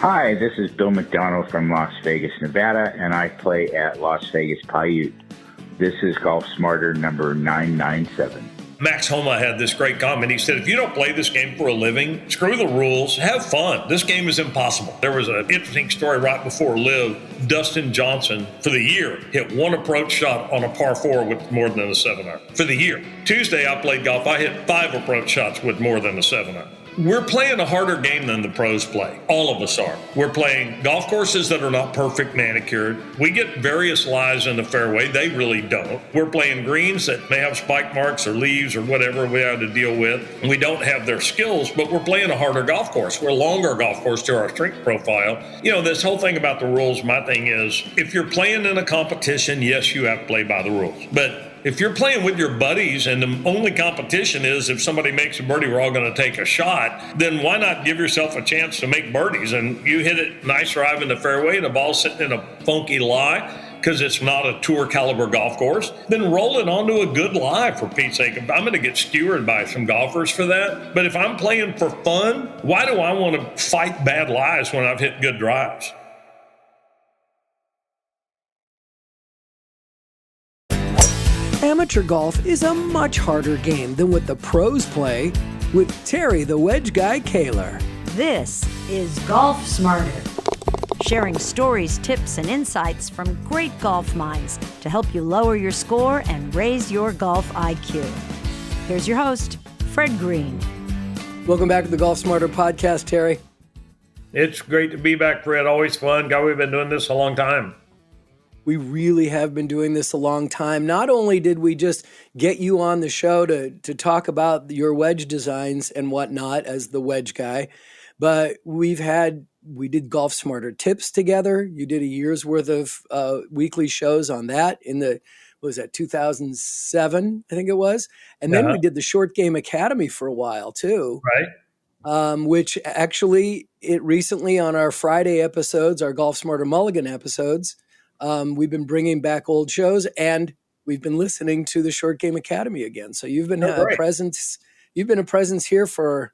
Hi, this is Bill McDonald from Las Vegas, Nevada, and I play at Las Vegas Paiute. This is Golf Smarter number 997. Max Homa had this great comment. He said, if you don't play this game for a living, screw the rules, have fun. This game is impossible. There was an interesting story right before Live. Dustin Johnson, for the year, hit one approach shot on a par 4 with more than a 7-iron. For the year. Tuesday, I played golf. I hit 5 approach shots with more than a 7-iron. We're playing a harder game than the pros play. All of us are. We're playing golf courses that are not perfect manicured. We get various lies in the fairway. They really don't. We're playing greens that may have spike marks or leaves or whatever we have to deal with. We don't have their skills, but we're playing a harder golf course. We're a longer golf course to our strength profile. You know, this whole thing about the rules, my thing is, if you're playing in a competition, yes, you have to play by the rules. But if you're playing with your buddies and the only competition is if somebody makes a birdie, we're all going to take a shot, then why not give yourself a chance to make birdies? And you hit it nice drive in the fairway and the ball's sitting in a funky lie because it's not a tour caliber golf course, then roll it onto a good lie, for Pete's sake. I'm going to get skewered by some golfers for that. But if I'm playing for fun, why do I want to fight bad lies when I've hit good drives? Amateur golf is a much harder game than what the pros play with Terry the Wedge Guy Koehler. This is Golf Smarter, sharing stories, tips, and insights from great golf minds to help you lower your score and raise your golf IQ. Here's your host, Fred Green. Welcome back to the Golf Smarter podcast, Terry. It's great to be back, Fred. Always fun. God, we've been doing this a long time. We really have been doing this a long time. Not only did we just get you on the show to talk about your wedge designs and whatnot as the wedge guy, but we did Golf Smarter tips together. You did a year's worth of weekly shows on that in the, what was that, 2007, I think it was. And then we did the Short Game Academy for a while too. Right. Which actually, it recently on our Friday episodes, our Golf Smarter Mulligan episodes, we've been bringing back old shows, and we've been listening to the Short Game Academy again. So you've been a presence. You've been a presence here for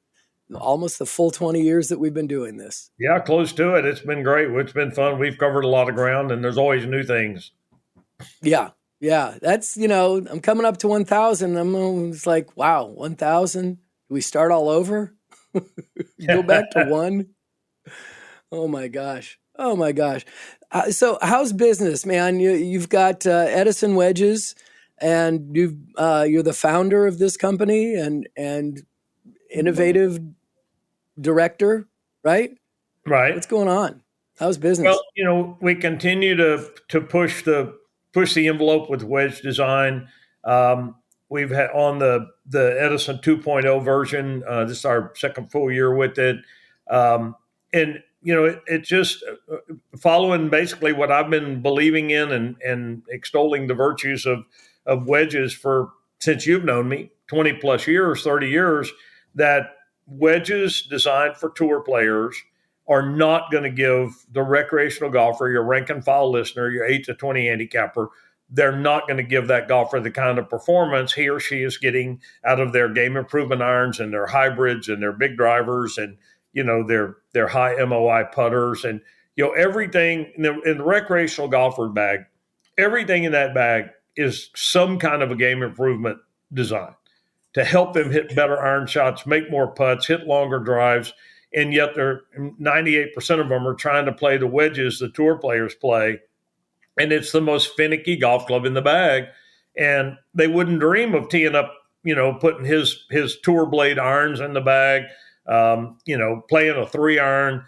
almost the full 20 years that we've been doing this. Yeah, close to it. It's been great. It's been fun. We've covered a lot of ground, and there's always new things. Yeah. That's, I'm coming up to 1,000. It's like, wow, 1,000. Do we start all over? Go back to one? Oh my gosh. So how's business, man? You've got Edison Wedges, and you're the founder of this company and innovative director, right? Right. What's going on? How's business? Well, we continue to push the envelope with wedge design. We've had on the Edison 2.0 version. This is our second full year with it, and it just following basically what I've been believing in and extolling the virtues of wedges since you've known me, 20 plus years, 30 years, that wedges designed for tour players are not going to give the recreational golfer, your rank and file listener, your 8 to 20 handicapper, they're not going to give that golfer the kind of performance he or she is getting out of their game improvement irons and their hybrids and their big drivers and their high MOI putters and everything in the recreational golfer bag. Everything in that bag is some kind of a game improvement design to help them hit better iron shots, make more putts, hit longer drives, and yet 98% of them are trying to play the wedges the tour players play, and it's the most finicky golf club in the bag. And they wouldn't dream of teeing up, putting his tour blade irons in the bag. Playing a 3-iron,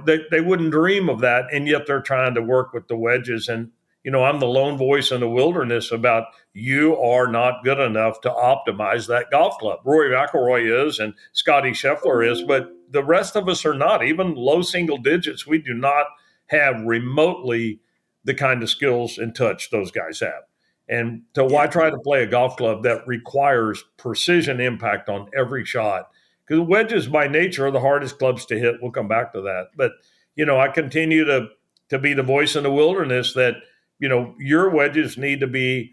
they wouldn't dream of that. And yet they're trying to work with the wedges. And, I'm the lone voice in the wilderness about you are not good enough to optimize that golf club. Rory McIlroy is, and Scotty Scheffler is, but the rest of us are not. Even low single digits, we do not have remotely the kind of skills and touch those guys have. And so why try to play a golf club that requires precision impact on every shot? Because wedges by nature are the hardest clubs to hit. We'll come back to that. But, I continue to be the voice in the wilderness that, your wedges need to be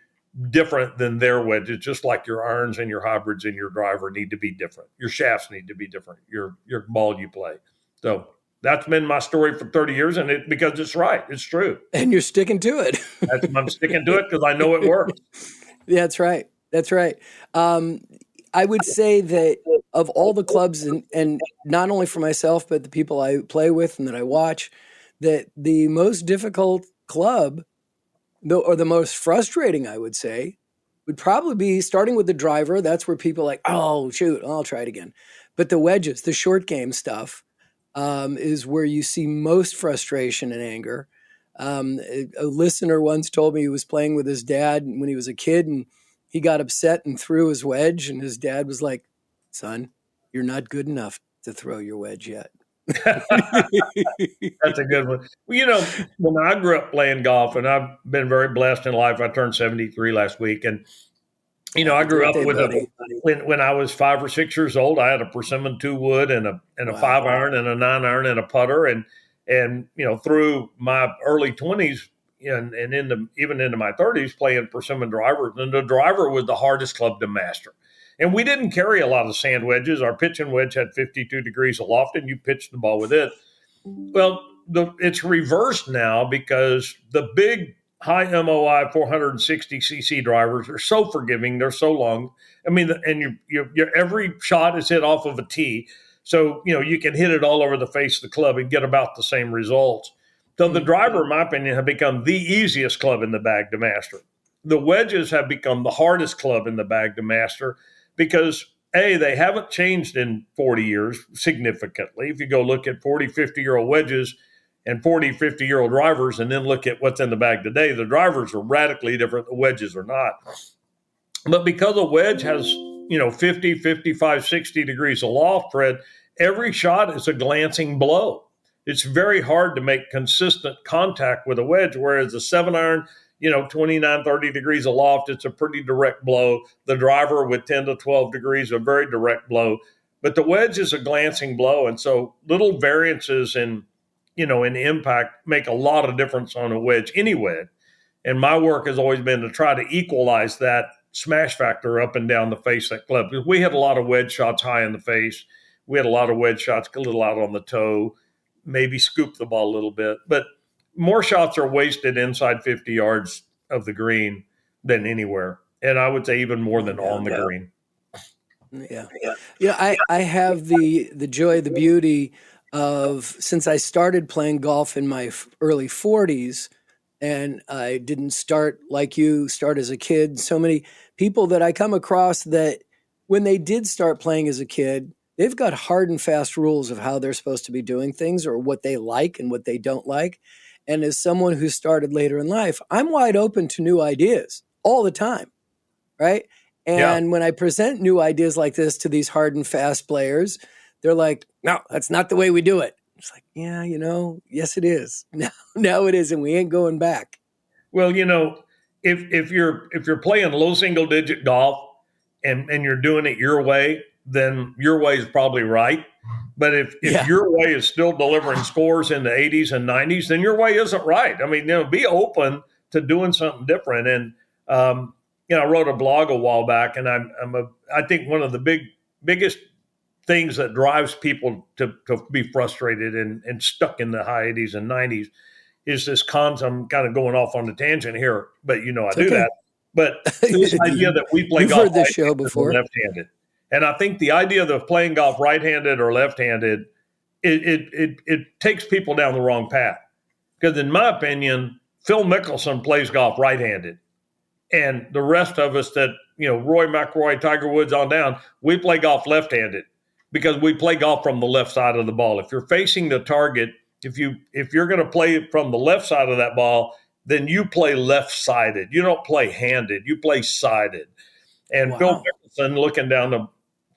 different than their wedges, just like your irons and your hybrids and your driver need to be different. Your shafts need to be different, your ball you play. So That's been my story for 30 years, and because it's right. It's true. And you're sticking to it. I'm sticking to it because I know it works. Yeah, that's right. That's right. I would say that of all the clubs, and not only for myself, but the people I play with and that I watch, that the most difficult club, or the most frustrating, I would say, would probably be starting with the driver. That's where people are like, oh, shoot, I'll try it again. But the wedges, the short game stuff, is where you see most frustration and anger. A listener once told me he was playing with his dad when he was a kid, and he got upset and threw his wedge, and his dad was like, son, you're not good enough to throw your wedge yet. That's a good one. Well, when I grew up playing golf, and I've been very blessed in life, I turned 73 last week. And, I grew up with when I was 5 or 6 years old, I had a persimmon 2-wood and a 5-iron and a 9-iron and a putter. And through my early 20s and even into my 30s playing persimmon drivers, and the driver was the hardest club to master. And we didn't carry a lot of sand wedges. Our pitching wedge had 52 degrees aloft, and you pitched the ball with it. Well, it's reversed now because the big high MOI 460cc drivers are so forgiving. They're so long. I mean, and your every shot is hit off of a tee. So, you can hit it all over the face of the club and get about the same results. So the driver, in my opinion, have become the easiest club in the bag to master. The wedges have become the hardest club in the bag to master because, A, they haven't changed in 40 years significantly. If you go look at 40, 50-year-old wedges and 40, 50-year-old drivers and then look at what's in the bag today, the drivers are radically different. The wedges are not. But because a wedge has 50, 55, 60 degrees aloft, Fred, every shot is a glancing blow. It's very hard to make consistent contact with a wedge, whereas a 7-iron, 29, 30 degrees aloft, it's a pretty direct blow. The driver with 10 to 12 degrees, a very direct blow. But the wedge is a glancing blow. And so little variances in impact make a lot of difference on a wedge, any wedge. And my work has always been to try to equalize that smash factor up and down the face of that club. Because we had a lot of wedge shots high in the face. We had a lot of wedge shots a little out on the toe, maybe scoop the ball a little bit. But more shots are wasted inside 50 yards of the green than anywhere. And I would say even more than on the green. Yeah. I have the joy, the beauty of, since I started playing golf in my early 40s, and I didn't start like you start as a kid. So many people that I come across that when they did start playing as a kid, they've got hard and fast rules of how they're supposed to be doing things or what they like and what they don't like. And as someone who started later in life, I'm wide open to new ideas all the time, right? And when I present new ideas like this to these hard and fast players, they're like, no, that's not the way we do it. It's like, yeah, yes, it is. Now it is, and we ain't going back. Well, if you're playing low single digit golf and you're doing it your way, then your way is probably right. But if your way is still delivering scores in the 80s and 90s, then your way isn't right. I mean, be open to doing something different. And I wrote a blog a while back, and I think one of the biggest things that drives people to be frustrated and stuck in the high 80s and 90s is this concept. I'm kind of going off on a tangent here, but I do that. But this idea that we play golf heard this show before. Left-handed. And I think the idea of playing golf right-handed or left-handed, it takes people down the wrong path. Because in my opinion, Phil Mickelson plays golf right-handed. And the rest of us that, Roy McIlroy, Tiger Woods on down, we play golf left-handed because we play golf from the left side of the ball. If you're facing the target, if you're going to play from the left side of that ball, then you play left-sided. You don't play handed. You play sided. And Phil Mickelson, looking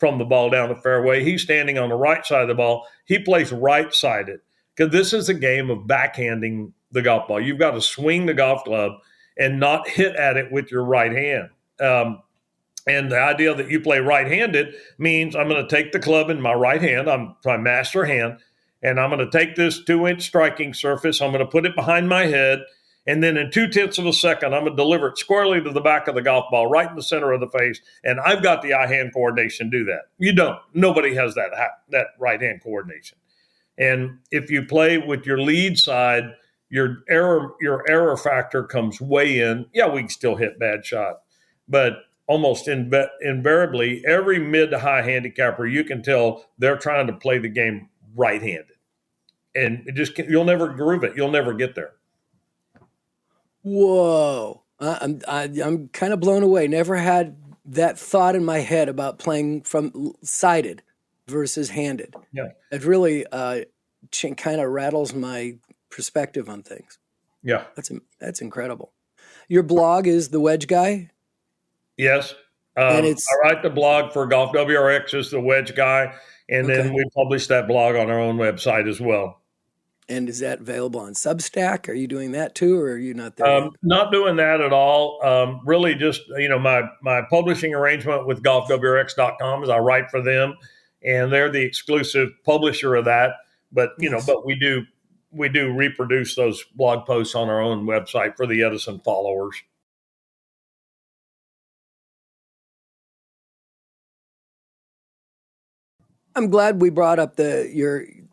from the ball down the fairway, he's standing on the right side of the ball. He plays right-sided because this is a game of backhanding the golf ball. You've got to swing the golf club and not hit at it with your right hand. And the idea that you play right-handed means I'm going to take the club in my right hand, my master hand, and I'm going to take this 2-inch striking surface. I'm going to put it behind my head, and then in 0.2 of a second, I'm going to deliver it squarely to the back of the golf ball, right in the center of the face. And I've got the eye-hand coordination to do that. You don't. Nobody has that right-hand coordination. And if you play with your lead side, your error factor comes way in. Yeah, we can still hit bad shot, but almost invariably, every mid to high handicapper, you can tell they're trying to play the game right-handed, and you'll never groove it. You'll never get there. Whoa. I'm kind of blown away. Never had that thought in my head about playing from sided versus handed. Yeah. It really kind of rattles my perspective on things. Yeah. That's incredible. Your blog is The Wedge Guy? Yes. And I write the blog for Golf WRX as The Wedge Guy, and then we publish that blog on our own website as well. And is that available on Substack? Are you doing that too, or are you not there yet? Not doing that at all. Really just, my publishing arrangement with golfwrx.com is I write for them, and they're the exclusive publisher of that. But, but we do reproduce those blog posts on our own website for the Edison followers. I'm glad we brought up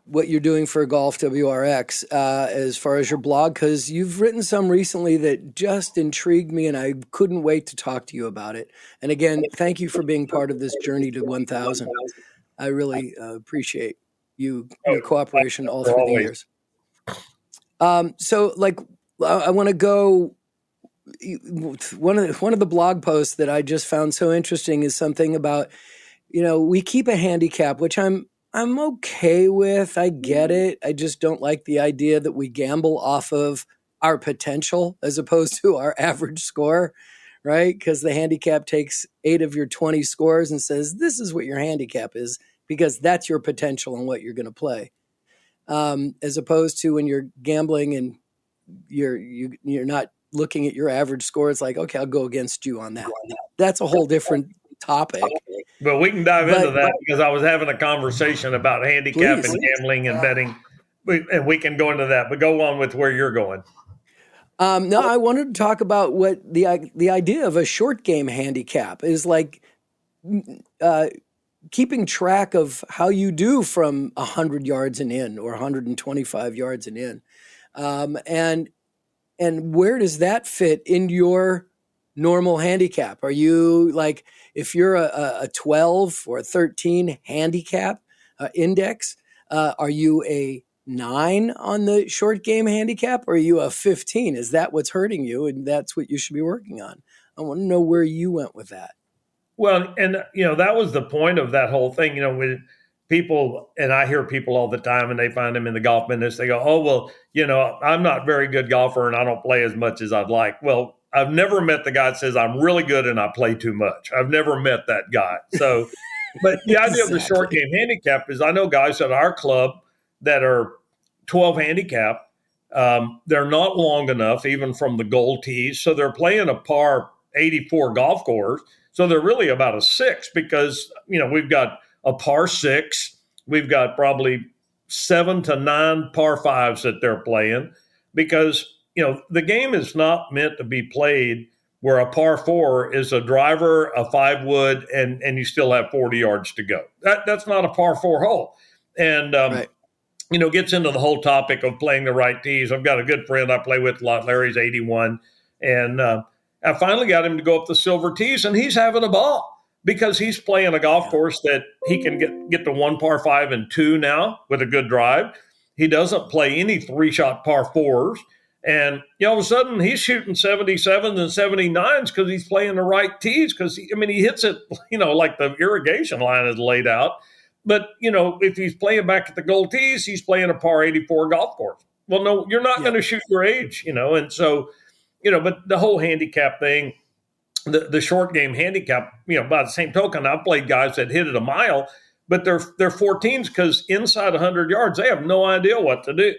what you're doing for Golf WRX as far as your blog, because you've written some recently that just intrigued me, and I couldn't wait to talk to you about it. And again, thank you for being part of this journey to 1,000. I really appreciate your cooperation all through the years. So, I want to go. One of the blog posts that I just found so interesting is something about, we keep a handicap, which I'm okay with. I get it. I just don't like the idea that we gamble off of our potential as opposed to our average score, right? Because the handicap takes 8 of your 20 scores and says, this is what your handicap is, because that's your potential and what you're going to play. As opposed to when you're gambling and you're not looking at your average score, it's like, okay, I'll go against you on that. That's a whole different topic. But we can dive into that, because I was having a conversation about handicap and gambling and betting, and we can go into that. But go on with where you're going. No, I wanted to talk about what the idea of a short game handicap is like. Keeping track of how you do from 100 yards and in, or 125 yards and in, and where does that fit in your normal handicap? Are you like, if you're a 12 or a 13 handicap index, are you a 9 on the short game handicap, or are you a 15? Is that what's hurting you, and that's what you should be working on? I want to know where you went with that. Well, and, that was the point of that whole thing, with people, and I hear people all the time, and they find them in the golf business. They go, oh, well, I'm not a very good golfer and I don't play as much as I'd like. Well, I've never met the guy that says I'm really good and I play too much. I've never met that guy. So, but the idea of the short game handicap is, I know guys at our club that are 12 handicap. They're not long enough, even from the gold tees. So they're playing a par 84 golf course. So they're really about a 6, because, we've got a par 6. We've got probably 7 to 9 par 5s that they're playing, because, the game is not meant to be played where a par 4 is a driver, a 5-wood, and you still have 40 yards to go. That's not a par 4 hole. And, right. Gets into the whole topic of playing the right tees. I've got a good friend I play with a lot. Larry's 81. And, I finally got him to go up the silver tees, and he's having a ball, because he's playing a golf course that he can get to 1 par 5 and 2 now with a good drive. He doesn't play any 3-shot par 4s. And all of a sudden he's shooting 77s and 79s because he's playing the right tees, because he hits it, like the irrigation line is laid out. But, if he's playing back at the gold tees, he's playing a par 84 golf course. Well, no, you're not going to shoot your age, and so – but the whole handicap thing, the short game handicap, by the same token, I've played guys that hit it a mile, but they're 14s, because inside 100 yards, they have no idea what to do,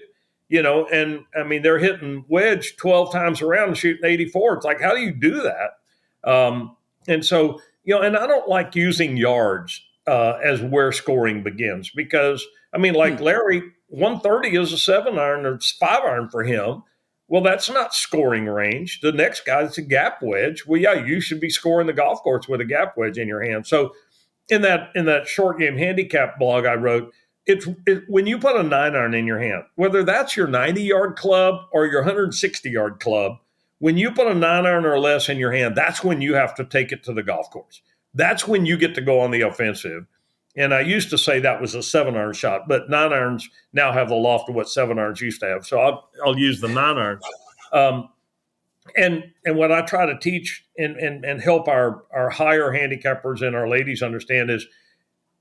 and they're hitting wedge 12 times around and shooting 84. It's like, how do you do that? And so, and I don't like using yards as where scoring begins, because, Larry, 130 is a 7-iron or 5-iron for him. Well, that's not scoring range. The next guy is a gap wedge. Well, yeah, you should be scoring the golf course with a gap wedge in your hand. So in that short game handicap blog I wrote, when you put a 9-iron in your hand, whether that's your 90-yard club or your 160-yard club, when you put a 9-iron or less in your hand, that's when you have to take it to the golf course. That's when you get to go on the offensive. And I used to say that was a 7-iron shot, but 9-irons now have the loft of what 7-irons used to have. So I'll use the 9-iron. And what I try to teach and help our higher handicappers and our ladies understand is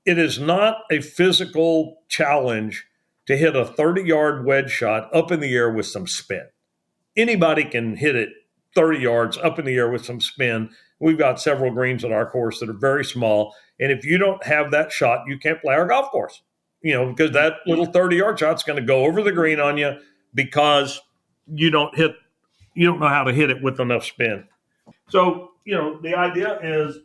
it is not a physical challenge to hit a 30-yard wedge shot up in the air with some spin. Anybody can hit it 30 yards up in the air with some spin. We've got several greens on our course that are very small. And if you don't have that shot, you can't play our golf course, because that little 30-yard shot's going to go over the green on you because you don't know how to hit it with enough spin. So, the idea is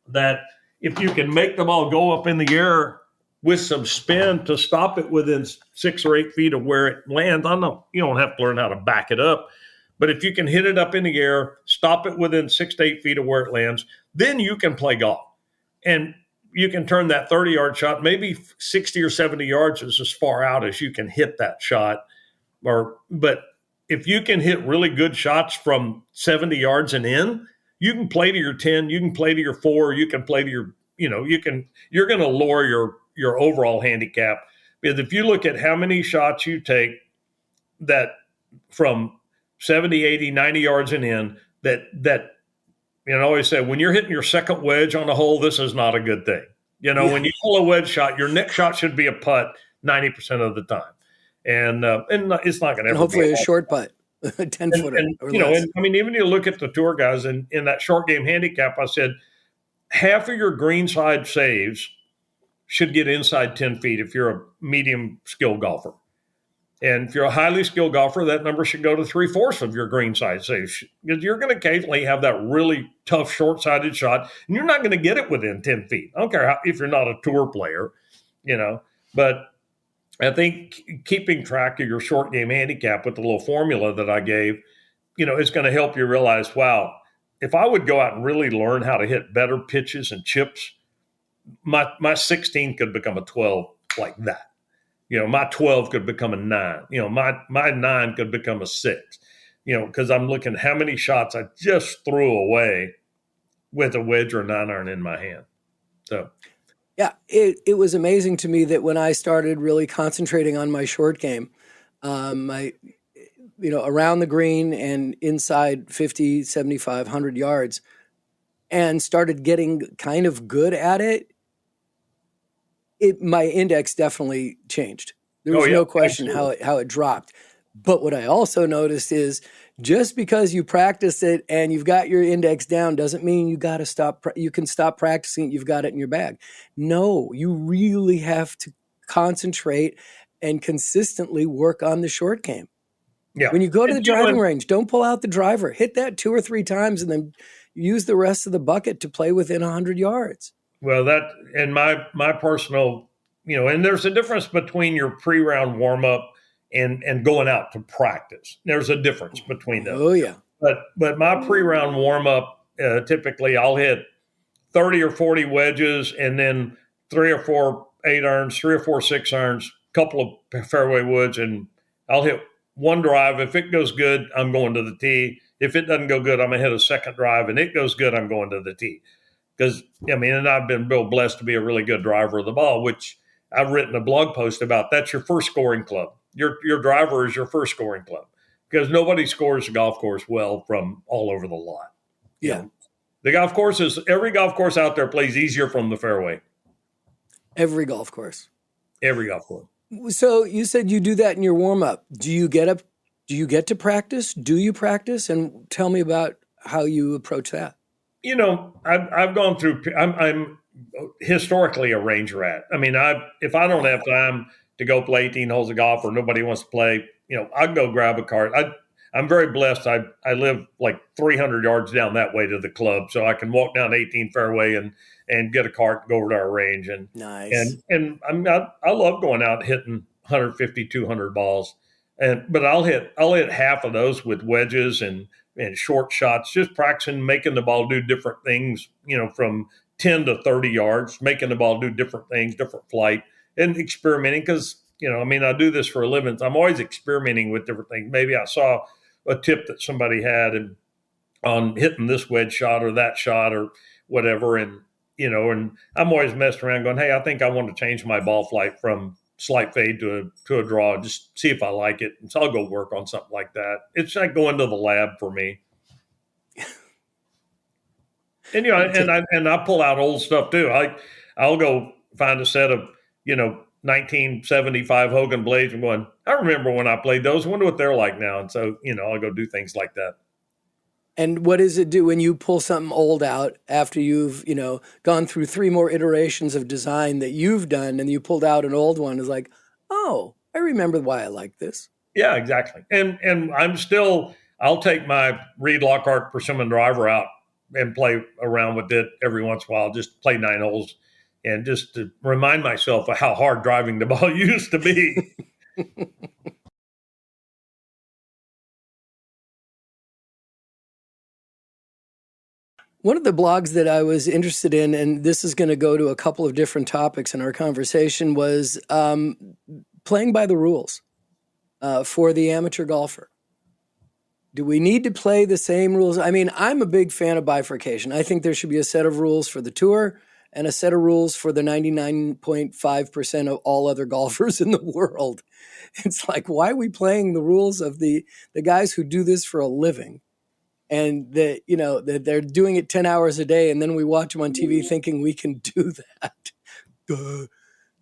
that if you can make the ball go up in the air with some spin to stop it within 6 or 8 feet of where it lands, I know you don't have to learn how to back it up, but if you can hit it up in the air, stop it within 6 to 8 feet of where it lands, then you can play golf. And you can turn that 30-yard shot, maybe 60 or 70 yards is as far out as you can hit that shot. But if you can hit really good shots from 70 yards and in, you can play to your 10, you can play to your 4, you can play to your, you're going to lower your overall handicap. Because if you look at how many shots you take that from 70, 80, 90 yards and in, that I always say, when you're hitting your second wedge on a hole, this is not a good thing. When you pull a wedge shot, your next shot should be a putt 90% of the time. And it's not going to ever hopefully be a short putt, 10-footer. Even you look at the tour guys in that short game handicap, I said, half of your greenside saves should get inside 10 feet if you're a medium skill golfer. And if you're a highly skilled golfer, that number should go to 3/4 of your greenside saves. Because you're going to occasionally have that really tough short-sided shot, and you're not going to get it within 10 feet. I don't care if you're not a tour player, But I think keeping track of your short game handicap with the little formula that I gave, is going to help you realize, wow, if I would go out and really learn how to hit better pitches and chips, my 16 could become a 12 like that. My 12 could become a 9. My 9 could become a 6. Because I'm looking how many shots I just threw away with a wedge or a 9-iron in my hand. So, yeah, it was amazing to me that when I started really concentrating on my short game, around the green and inside 50, 75, 100 yards, and started getting kind of good at it, my index definitely changed. There was no question how it dropped. But what I also noticed is just because you practice it and you've got your index down doesn't mean you got to stop. You can stop practicing it. You've got it in your bag. No, you really have to concentrate and consistently work on the short game. Yeah. When you go to the driving range, don't pull out the driver. Hit that 2 or 3 times and then use the rest of the bucket to play within 100 yards. Well, that and my personal, and there's a difference between your pre-round warm-up and going out to practice. There's a difference between those. Oh, yeah. But my pre-round warm-up, typically I'll hit 30 or 40 wedges and then 3 or 4 8-irons, 3 or 4 6-irons, couple of fairway woods, and I'll hit one drive. If it goes good, I'm going to the tee. If it doesn't go good, I'm going to hit a second drive, and it goes good, I'm going to the tee. Because, and I've been real blessed to be a really good driver of the ball, which I've written a blog post about. That's your first scoring club. Your driver is your first scoring club because nobody scores a golf course well from all over the lot. Yeah. Every golf course out there plays easier from the fairway. Every golf course. Every golf course. So you said you do that in your warm-up. Do you get to practice? Do you practice? And tell me about how you approach that. I've gone through. I'm historically a range rat. If I don't have time to go play 18 holes of golf or nobody wants to play, I'll go grab a cart. I'm very blessed. I live like 300 yards down that way to the club, so I can walk down 18 fairway and get a cart and go over to our range. And nice. And I love going out hitting 150, 200 balls. But I'll hit half of those with wedges and short shots, just practicing making the ball do different things, from 10 to 30 yards, making the ball do different things, different flight. and experimenting because, I mean, I do this for a living. So I'm always experimenting with different things. Maybe I saw a tip that somebody had on hitting this wedge shot or that shot or whatever. And I'm always messing around going, hey, I think I want to change my ball flight from slight fade to a draw, just see if I like it. And so I'll go work on something like that. It's like going to the lab for me. And, I pull out old stuff too. I'll go find a set of, 1975 Hogan blades and going, I remember when I played those. I wonder what they're like now. And so, I'll go do things like that. And what does it do when you pull something old out after you've, gone through 3 more iterations of design that you've done and you pulled out an old one? It's like, oh, I remember why I like this. Yeah, exactly. And I'll take my Reed Lockhart Persimmon driver out and play around with it every once in a while, just play 9 holes and just to remind myself of how hard driving the ball used to be. One of the blogs that I was interested in, and this is going to go to a couple of different topics in our conversation, was playing by the rules for the amateur golfer. Do we need to play the same rules? I mean, I'm a big fan of bifurcation. I think there should be a set of rules for the tour and a set of rules for the 99.5% of all other golfers in the world. It's like, why are we playing the rules of the guys who do this for a living? And that, that they're doing it 10 hours a day, and then we watch them on TV thinking we can do that.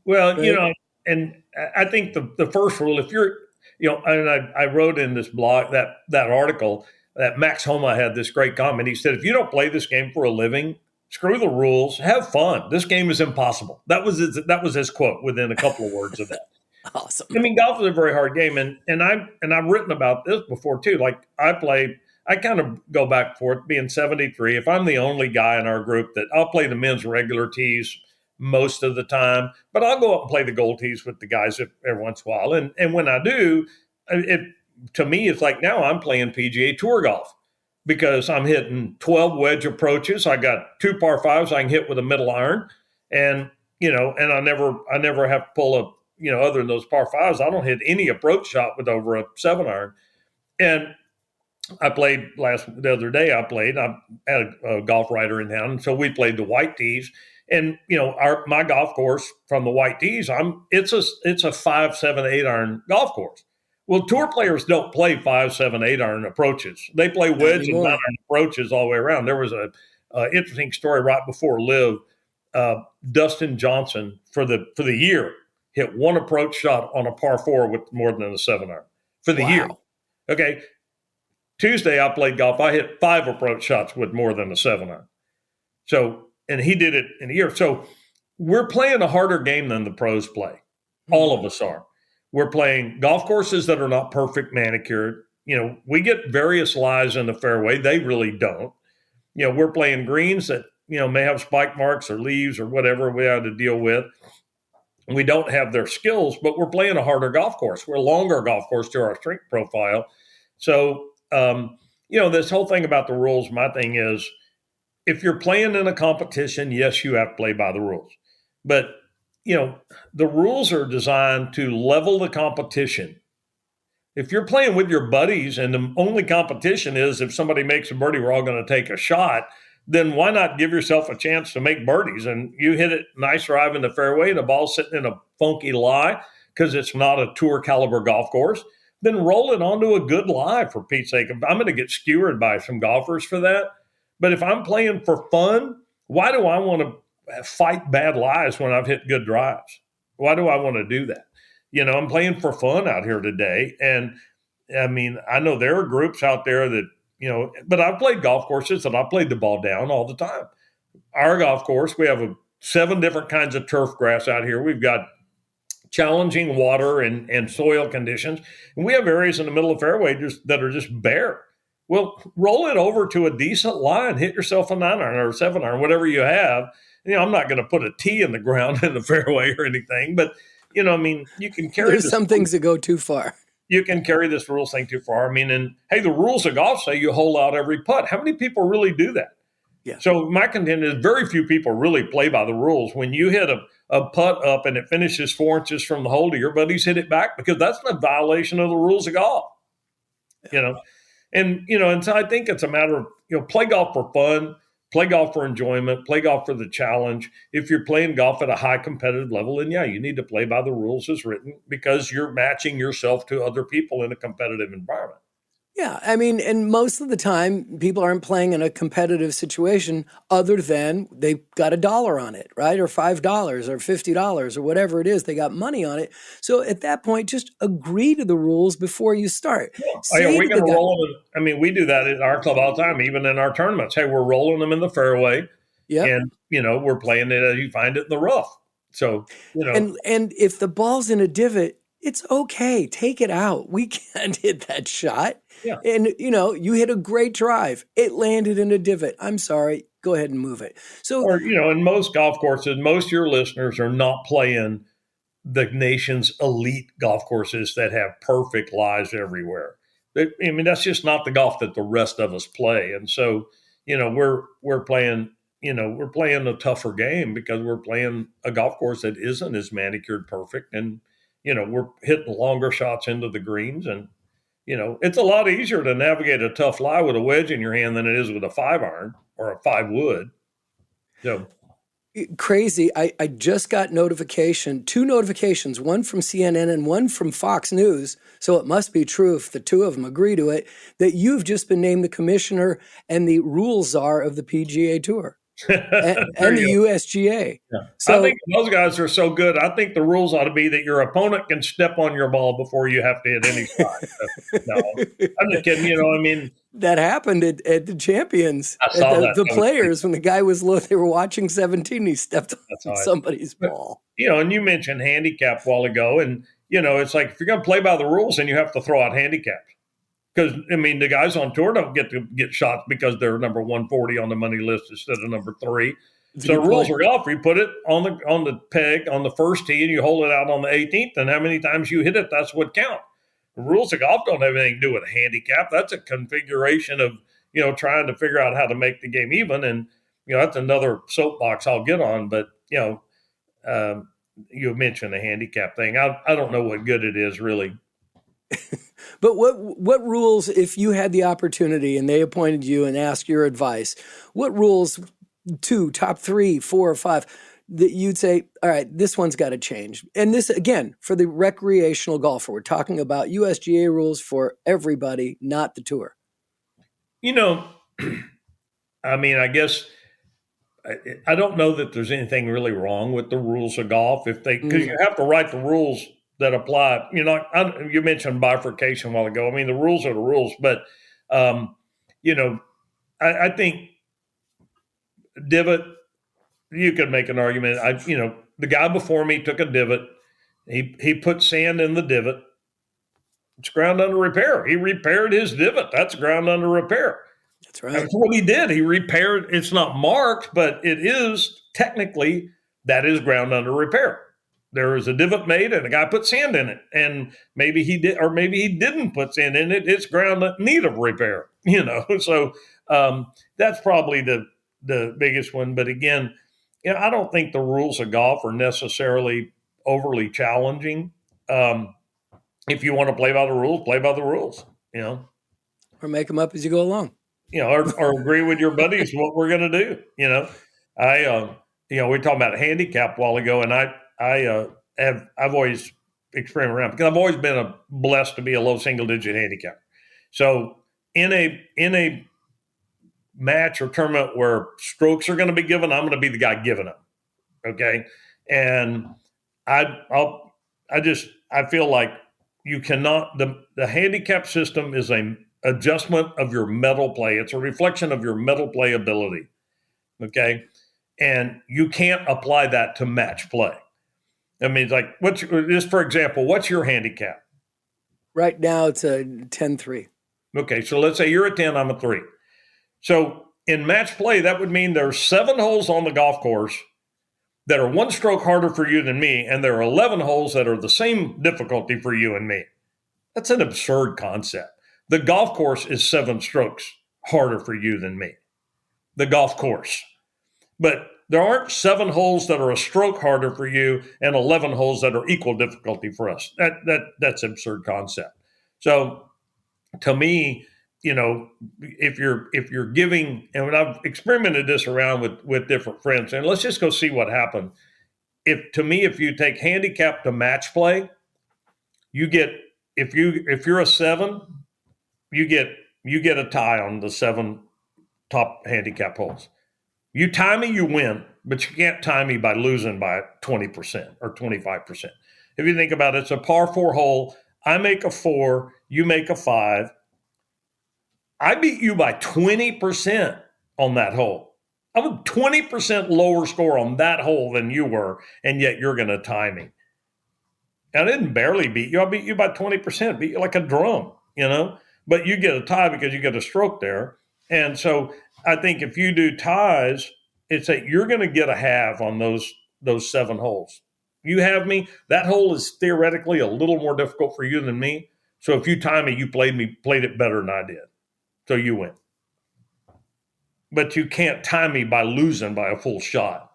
Well, right? And I think the first rule, if you're, and I wrote in this blog, that article, that Max Homa had this great comment. He said, if you don't play this game for a living, screw the rules, have fun. This game is impossible. That was his quote within a couple of words of that. Awesome. I mean, golf is a very hard game. And I've written about this before too. Like I kind of go back and forth, being 73. If I'm the only guy in our group that I'll play the men's regular tees most of the time, but I'll go up and play the gold tees with the guys every once in a while. And when I do, to me, it's like now I'm playing PGA Tour golf because I'm hitting 12 wedge approaches. I got 2 par 5s I can hit with a middle iron. And, and I never have to pull a, other than those par 5s, I don't hit any approach shot with over a 7 iron. And I played the other day. I had a golf writer in town, and so we played the white tees. And my golf course from the white tees, it's a 5, 7, 8 iron golf course. Well, tour players don't play 5, 7, 8 iron approaches. They play wedge and 9 iron approaches all the way around. There was a interesting story right before Live. Dustin Johnson for the year hit 1 approach shot on a par 4 with more than a 7 iron for the year. Okay. Tuesday, I played golf. I hit 5 approach shots with more than a 7 iron. So, and he did it in a year. So we're playing a harder game than the pros play. All of us are. We're playing golf courses that are not perfect manicured. We get various lies in the fairway. They really don't. We're playing greens that, may have spike marks or leaves or whatever we have to deal with. We don't have their skills, but we're playing a harder golf course. We're a longer golf course to our strength profile. So, this whole thing about the rules, my thing is, if you're playing in a competition, yes, you have to play by the rules. But, the rules are designed to level the competition. If you're playing with your buddies and the only competition is if somebody makes a birdie, we're all going to take a shot, then why not give yourself a chance to make birdies? And you hit it nice drive in the fairway and the ball's sitting in a funky lie because it's not a tour caliber golf course. Then roll it onto a good lie, for Pete's sake. I'm going to get skewered by some golfers for that. But if I'm playing for fun, why do I want to fight bad lies when I've hit good drives? Why do I want to do that? I'm playing for fun out here today. And I mean, I know there are groups out there that, but I've played golf courses that I played the ball down all the time. Our golf course, we have 7 different kinds of turf grass out here. We've got challenging water and soil conditions. And we have areas in the middle of the fairway that are just bare. Well, roll it over to a decent line, hit yourself a 9 iron or a 7 iron, whatever you have. I'm not going to put a tee in the ground in the fairway or anything, but you can carry There's some things that go too far. You can carry this rules thing too far. And hey, the rules of golf say you hole out every putt. How many people really do that? Yeah. So my contention is very few people really play by the rules. When you hit a putt up and it finishes 4 inches from the hole, do your buddies hit it back? Because that's a violation of the rules of golf. And so I think it's a matter of, play golf for fun, play golf for enjoyment, play golf for the challenge. If you're playing golf at a high competitive level, then yeah, you need to play by the rules as written because you're matching yourself to other people in a competitive environment. Yeah, I mean, and most of the time, people aren't playing in a competitive situation other than they got $1 on it, right? Or $5 or $50 or whatever it is. They got money on it. So at that point, just agree to the rules before you start. Yeah, we can roll them. I mean, we do that at our club all the time, even in our tournaments. Hey, we're rolling them in the fairway. Yeah. And, we're playing it as you find it in the rough. So, And if the ball's in a divot, it's okay. Take it out. We can't hit that shot. Yeah. And, you hit a great drive. It landed in a divot. I'm sorry. Go ahead and move it. So, or, in most golf courses, most of your listeners are not playing the nation's elite golf courses that have perfect lies everywhere. That's just not the golf that the rest of us play. And so, we're playing, we're playing a tougher game because we're playing a golf course that isn't as manicured perfect. And, we're hitting longer shots into the greens. And, it's a lot easier to navigate a tough lie with a wedge in your hand than it is with a 5-iron or a 5-wood. So crazy. I just got two notifications, one from CNN and one from Fox News. So it must be true if the two of them agree to it, that you've just been named the commissioner and the rule czar of the PGA Tour. and the USGA. Yeah. So, I think those guys are so good. I think the rules ought to be that your opponent can step on your ball before you have to hit any shot. No, I'm just kidding. That happened at the Champions. I saw that. The players, when the guy was low, they were watching 17, he stepped on somebody's ball. And you mentioned handicap a while ago. And, it's like if you're going to play by the rules, then you have to throw out handicaps. Because, the guys on tour don't get to get shots because they're number 140 on the money list instead of number 3. So the rules are golf. You put it on the peg on the first tee and you hold it out on the 18th, and how many times you hit it, that's what counts. The rules of golf don't have anything to do with a handicap. That's a configuration of, trying to figure out how to make the game even. And, that's another soapbox I'll get on. But, you mentioned the handicap thing. I don't know what good it is, really. But what rules, if you had the opportunity and they appointed you and asked your advice, what rules, top 3, 4, or 5, that you'd say, all right, this one's got to change? And this, again, for the recreational golfer, we're talking about USGA rules for everybody, not the tour. I guess I don't know that there's anything really wrong with the rules of golf because you have to write the rules that apply. You mentioned bifurcation a while ago. The rules are the rules, but I think divot, you could make an argument. The guy before me took a divot. He put sand in the divot. It's ground under repair. He repaired his divot. That's ground under repair. That's right. That's what he did. He repaired. It's not marked, but it is technically, that is ground under repair. There was a divot made and a guy put sand in it, and maybe he did, or maybe he didn't put sand in it. It's ground in need of repair, So that's probably the biggest one. But again, I don't think the rules of golf are necessarily overly challenging. If you want to play by the rules, play by the rules. Or make them up as you go along. Or agree with your buddies what we're going to do. We were talking about handicap a while ago, and I've always experimented around because I've always been blessed to be a low single digit handicap. So in a match or tournament where strokes are going to be given, I'm going to be the guy giving them. Okay. And I feel like you cannot, the handicap system is an adjustment of your mental play. It's a reflection of your mental play ability. Okay. And you can't apply that to match play. It's like, for example, what's your handicap? Right now it's a 10-3. Okay, so let's say you're a 10, I'm a 3. So in match play, that would mean there's 7 holes on the golf course that are 1 stroke harder for you than me, and there are 11 holes that are the same difficulty for you and me. That's an absurd concept. The golf course is 7 strokes harder for you than me. the golf course. But there aren't 7 holes that are a stroke harder for you and 11 holes that are equal difficulty for us. That's an absurd concept. So to me, if you're giving, and when I've experimented this around with different friends, and let's just go see what happened. If you take handicap to match play, you get, if you're a 7, you get a tie on the 7 top handicap holes. You tie me, you win, but you can't tie me by losing by 20% or 25%. If you think about it, it's a par 4 hole. I make a 4, you make a 5. I beat you by 20% on that hole. I was 20% lower score on that hole than you were, and yet you're going to tie me. I didn't barely beat you. I beat you by 20%, beat you like a drum, But you get a tie because you get a stroke there. And so I think if you do ties, it's that you're going to get a half on those 7 holes. You have me. That hole is theoretically a little more difficult for you than me. So if you tie me, you played it better than I did. So you win. But you can't tie me by losing by a full shot.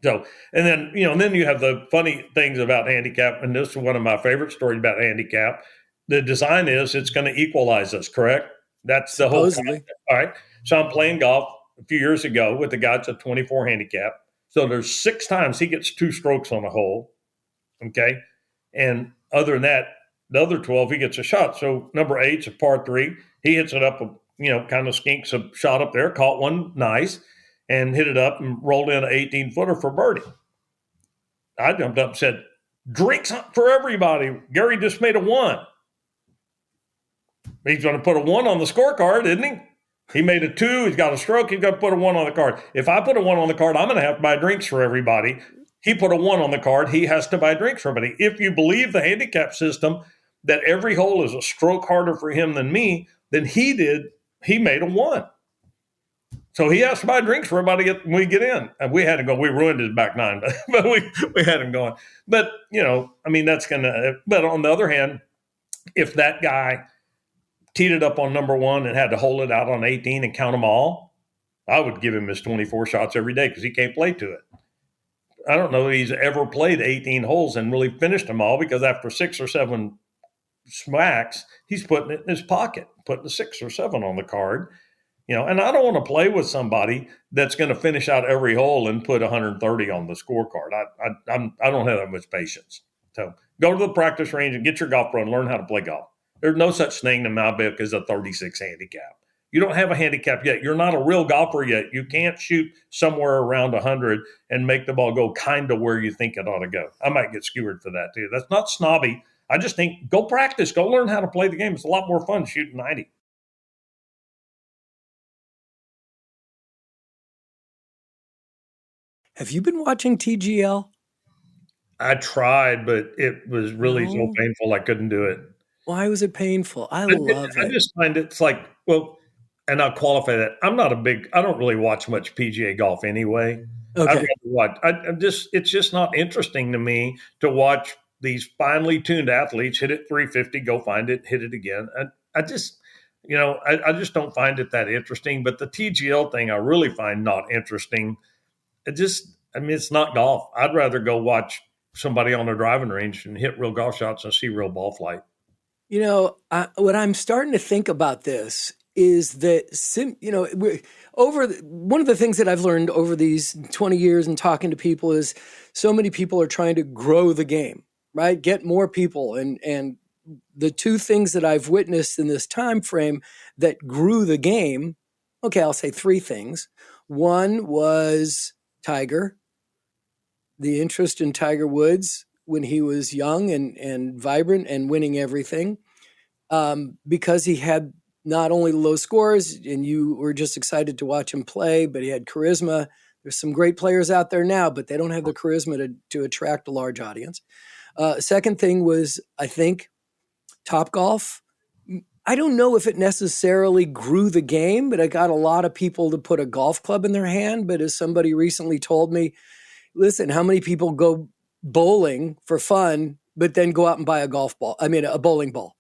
So, and then you have the funny things about handicap, and this is one of my favorite stories about handicap. The design is it's going to equalize us, correct? That's the whole concept. All right. So I'm playing golf a few years ago with a guy that's a 24 handicap. So there's 6 times he gets 2 strokes on a hole. Okay. And other than that, the other 12, he gets a shot. So number 8's a par 3. He hits it up, kind of skinks a shot up there, caught one nice, and hit it up and rolled in an 18-footer for birdie. I jumped up and said, drinks for everybody. Gary just made a 1. He's going to put a 1 on the scorecard, isn't he? He made a 2. He's got a stroke. He's got to put a 1 on the card. If I put a 1 on the card, I'm going to have to buy drinks for everybody. He put a 1 on the card. He has to buy drinks for everybody. If you believe the handicap system that every hole is a stroke harder for him than me, then he made a 1. So he has to buy drinks for everybody when we get in. And we had to go. We ruined his back 9, but we had him going. But, that's going to – but on the other hand, if that guy teed it up on number 1 and had to hold it out on 18 and count them all, I would give him his 24 shots every day because he can't play to it. I don't know that he's ever played 18 holes and really finished them all, because after 6 or 7 smacks, he's putting it in his pocket, putting the 6 or 7 on the card. And I don't want to play with somebody that's going to finish out every hole and put 130 on the scorecard. I don't have that much patience. So go to the practice range and get your golf pro and learn how to play golf. There's no such thing in my book as a 36 handicap. You don't have a handicap yet. You're not a real golfer yet. You can't shoot somewhere around 100 and make the ball go kind of where you think it ought to go. I might get skewered for that too. That's not snobby. I just think go practice, go learn how to play the game. It's a lot more fun shooting 90. Have you been watching TGL? I tried, but it was really so painful I couldn't do it. Why was it painful? I love it. I just find it's like, and I'll qualify that. I don't really watch much PGA golf anyway. Okay. It's just not interesting to me to watch these finely tuned athletes hit it 350, go find it, hit it again. I just don't find it that interesting. But the TGL thing I really find not interesting. It's not golf. I'd rather go watch somebody on a driving range and hit real golf shots and see real ball flight. What I'm starting to think about this is that, one of the things that I've learned over these 20 years and talking to people is so many people are trying to grow the game, right? Get more people. And the 2 things that I've witnessed in this time frame that grew the game, I'll say 3 things. One was Tiger, the interest in Tiger Woods when he was young and vibrant and winning everything, because he had not only low scores and you were just excited to watch him play, but he had charisma. There's some great players out there now, but they don't have the charisma to attract a large audience. Second thing was, I think, Topgolf. I don't know if it necessarily grew the game, but it got a lot of people to put a golf club in their hand. But as somebody recently told me, listen, how many people go bowling for fun, but then go out and buy a bowling ball?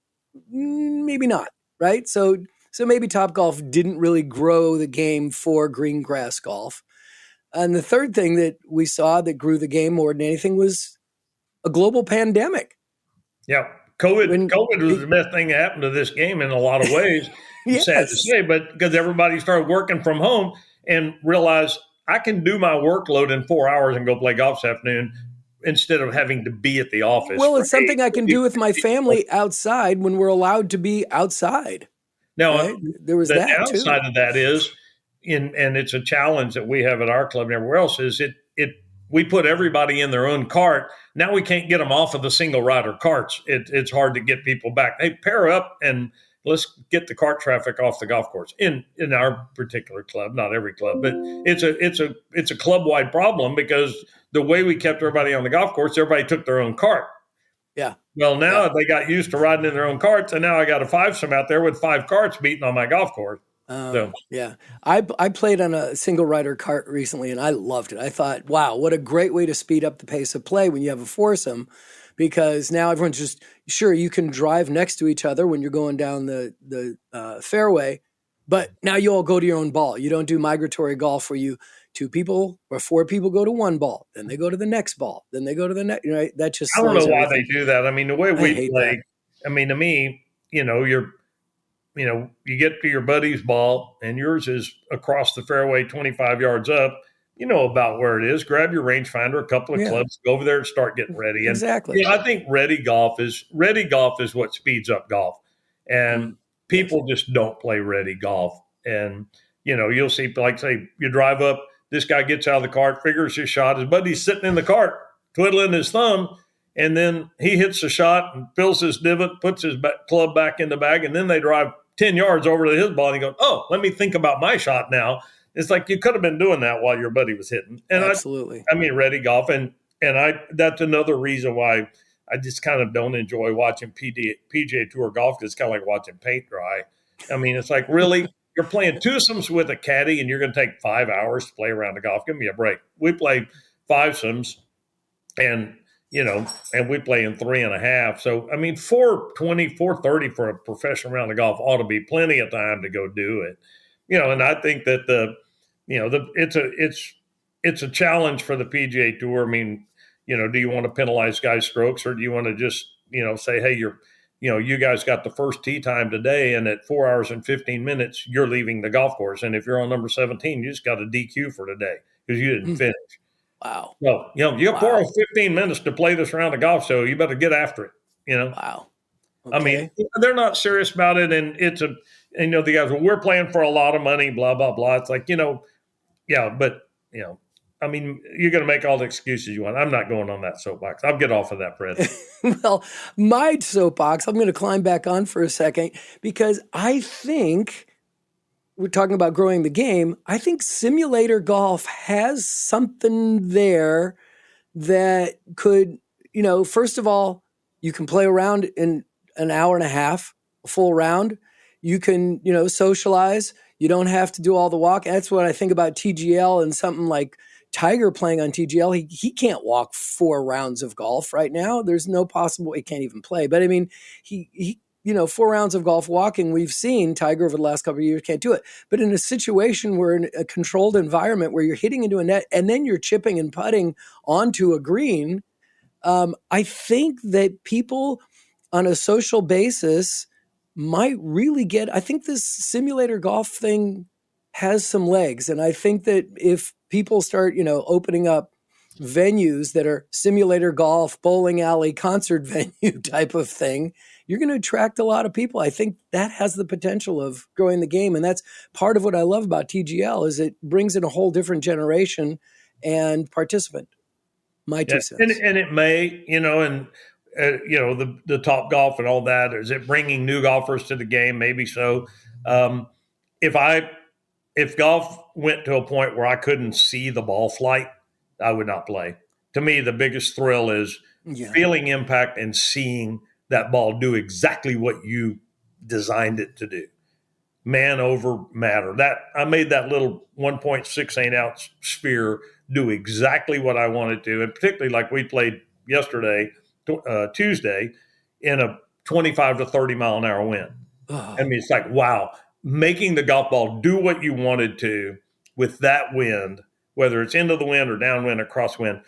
Maybe not, right? So So maybe Topgolf didn't really grow the game for green grass golf. And the third thing that we saw that grew the game more than anything was a global pandemic. Yeah. COVID was the best thing that happened to this game in a lot of ways. Yes. Sad to say, but because everybody started working from home and realized I can do my workload in 4 hours and go play golf this afternoon instead of having to be at the office. Well, it's something I can do with my family outside when we're allowed to be outside. Now, right? There was the that downside too. of that is, and it's a challenge that we have at our club and everywhere else, is we put everybody in their own cart. Now we can't get them off of the single rider carts. It's hard to get people back. Hey, pair up and let's get the cart traffic off the golf course in our particular club, not every club, but it's a club wide problem because the way we kept everybody on the golf course, everybody took their own cart. Yeah. Well, now they got used to riding in their own carts, and now I got a fivesome out there with 5 carts beating on my golf course. Yeah. I played on a single rider cart recently and I loved it. I thought, wow, what a great way to speed up the pace of play when you have a foursome, because now everyone's just, sure, you can drive next to each other when you're going down the fairway, but now you all go to your own ball. You don't do migratory golf where 2 people or 4 people go to one ball, then they go to the next ball, then they go to the next, right? That just I don't know why everything. they do that. I mean, the way we play, I mean, to me, you get to your buddy's ball and yours is across the fairway 25 yards up, you know about where it is. Grab your rangefinder, a couple of clubs, go over there and start getting ready. And, exactly. I think ready golf is what speeds up golf. And people just don't play ready golf. And, you'll see, like say, you drive up, this guy gets out of the cart, figures his shot. His buddy's sitting in the cart, twiddling his thumb. And then he hits the shot and fills his divot, puts his club back in the bag, and then they drive 10 yards over to his ball and he goes, oh, let me think about my shot now. It's like you could have been doing that while your buddy was hitting. And absolutely. I mean, ready golf. And that's another reason why I just kind of don't enjoy watching PGA Tour golf, because it's kind of like watching paint dry. I mean, it's like, really, you're playing twosomes with a caddy and you're going to take 5 hours to play around the golf. Give me a break. We play fivesomes and we play in 3.5. So, I mean, 4:20, 4:30 for a professional round of golf ought to be plenty of time to go do it. And I think that it's a challenge for the PGA Tour. I mean, do you want to penalize guys' strokes, or do you want to just, say, hey, you guys got the first tee time today, and at 4 hours and 15 minutes, you're leaving the golf course. And if you're on number 17, you just got a DQ for today because you didn't finish. Wow. Well, you got 4 hours, 15 minutes to play this round of golf, so you better get after it, Wow. Okay. I mean, they're not serious about it, and the guys, well, we're playing for a lot of money, blah, blah, blah. It's like, I mean, you're going to make all the excuses you want. I'm not going on that soapbox. I'll get off of that, Fred. Well, my soapbox, I'm going to climb back on for a second, because I think we're talking about growing the game. I think simulator golf has something there that could, first of all, you can play around in an hour and a half, a full round. You can, socialize. You don't have to do all the walk. That's what I think about TGL and something like Tiger playing on TGL. He can't walk 4 rounds of golf right now. There's no possible, he can't even play. But I mean, he 4 rounds of golf walking, we've seen Tiger over the last couple of years can't do it. But in a situation where in a controlled environment where you're hitting into a net and then you're chipping and putting onto a green, I think that people on a social basis might really I think this simulator golf thing has some legs. And I think that if people start, opening up venues that are simulator golf, bowling alley, concert venue type of thing, you're going to attract a lot of people. I think that has the potential of growing the game. And that's part of what I love about TGL is it brings in a whole different generation and participant. My 2 cents. And it may, the Top Golf and all that, is it bringing new golfers to the game? Maybe so. If golf went to a point where I couldn't see the ball flight, I would not play. To me, the biggest thrill is feeling impact and seeing that ball do exactly what you designed it to do. Man over matter. That I made that little 1.68 ounce sphere do exactly what I wanted to, and particularly like we played yesterday, Tuesday, in a 25 to 30 mile an hour wind. I mean, it's like, wow. making the golf ball do what you wanted to with that wind, whether it's into the wind or downwind or crosswind.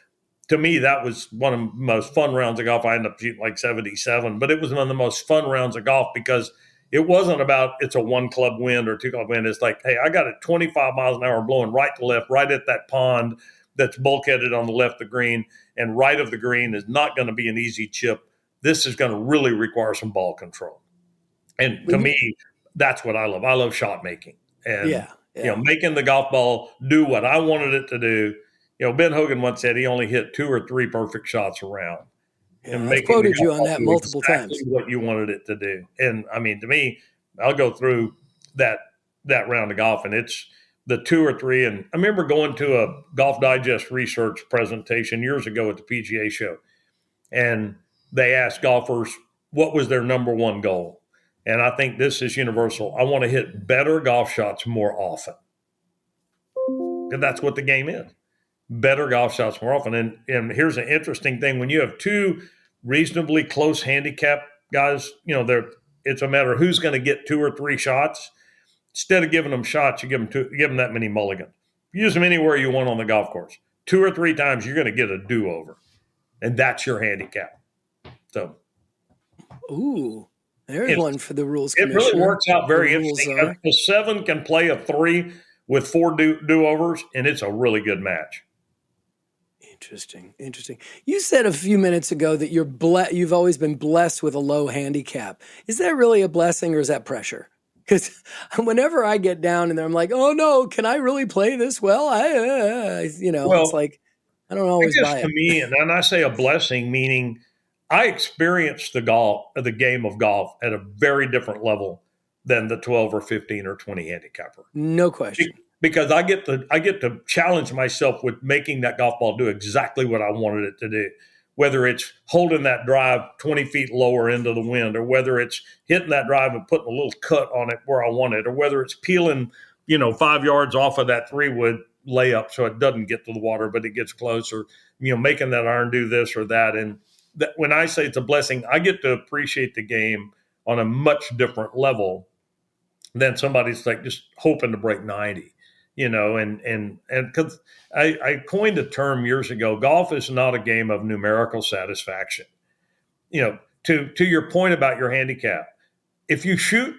To me, that was one of the most fun rounds of golf. I ended up shooting like 77, but it was one of the most fun rounds of golf because it wasn't about it's a one club wind or two club wind. It's like, hey, I got it 25 miles an hour blowing right to left, right at that pond that's bulkheaded on the left of the green, and right of the green is not going to be an easy chip. This is going to really require some ball control. And to me, that's what I love. I love shot making and making the golf ball do what I wanted it to do. Ben Hogan once said he only hit 2 or 3 perfect shots around. And I've quoted you on that multiple times. What you wanted it to do. And I mean, to me, I'll go through that round of golf, and it's the 2 or 3. And I remember going to a Golf Digest research presentation years ago at the PGA show, and they asked golfers what was their number one goal. And I think this is universal. I want to hit better golf shots more often. And that's what the game is. Better golf shots more often. And here's an interesting thing. When you have 2 reasonably close handicap guys, it's a matter of who's going to get 2 or 3 shots. Instead of giving them shots, you give them that many mulligans. Use them anywhere you want on the golf course. 2 or 3 times, you're going to get a do-over. And that's your handicap. So. Ooh, there's one for the rules commissioner. It really works out very interesting. The 7 can play a 3 with 4 do-overs, and it's a really good match. Interesting. You said a few minutes ago that you've always been blessed with a low handicap. Is that really a blessing or is that pressure? Because whenever I get down in there, I'm like, oh no, can I really play this well? It's like I don't always buy it. To me, and I say a blessing, meaning I experienced the game of golf at a very different level than the 12 or 15 or 20 handicapper. No question. Because I get to challenge myself with making that golf ball do exactly what I wanted it to do, whether it's holding that drive 20 feet lower into the wind, or whether it's hitting that drive and putting a little cut on it where I want it, or whether it's peeling, 5 yards off of that 3-wood layup so it doesn't get to the water, but it gets close, or, making that iron do this or that. And when I say it's a blessing, I get to appreciate the game on a much different level than somebody's like just hoping to break 90. And because I coined a term years ago, golf is not a game of numerical satisfaction. To your point about your handicap, if you shoot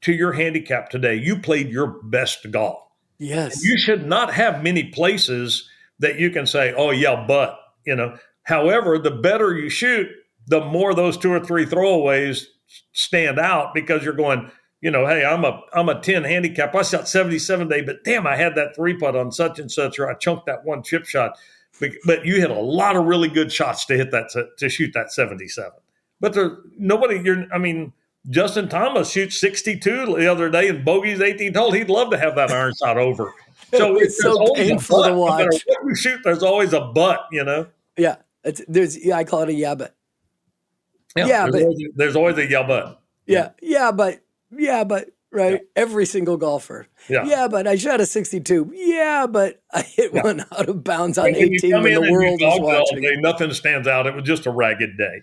to your handicap today, you played your best golf. Yes. And you should not have many places that you can say, oh yeah, but, however, the better you shoot, the more those 2 or 3 throwaways stand out because you're going, hey, I'm a 10 handicap. I shot 77 today, but damn, I had that 3-putt on such and such, or I chunked that one chip shot. But you hit a lot of really good shots to hit that to shoot that 77. But Justin Thomas shoots 62 the other day and bogeys 18th hole. He'd love to have that iron shot over. So it's so painful to watch. No matter what you shoot, there's always a but. Yeah, I call it a yeah, but. There's always a yeah, but. Yeah, but right. Yeah. Every single golfer. Yeah, but I shot a 62. Yeah, but I hit one out of bounds on 18 when the world was watching. Nothing stands out. It was just a ragged day,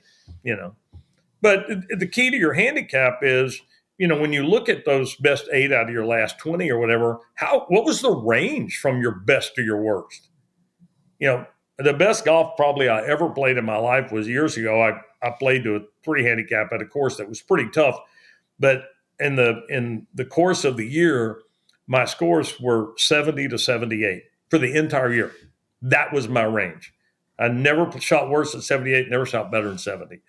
But the key to your handicap is, when you look at those best 8 out of your last 20 or whatever, what was the range from your best to your worst? The best golf probably I ever played in my life was years ago. I played to a 3 handicap at a course that was pretty tough, but in the course of the year, my scores were 70 to 78 for the entire year. That was my range. I never shot worse than 78, never shot better than 70.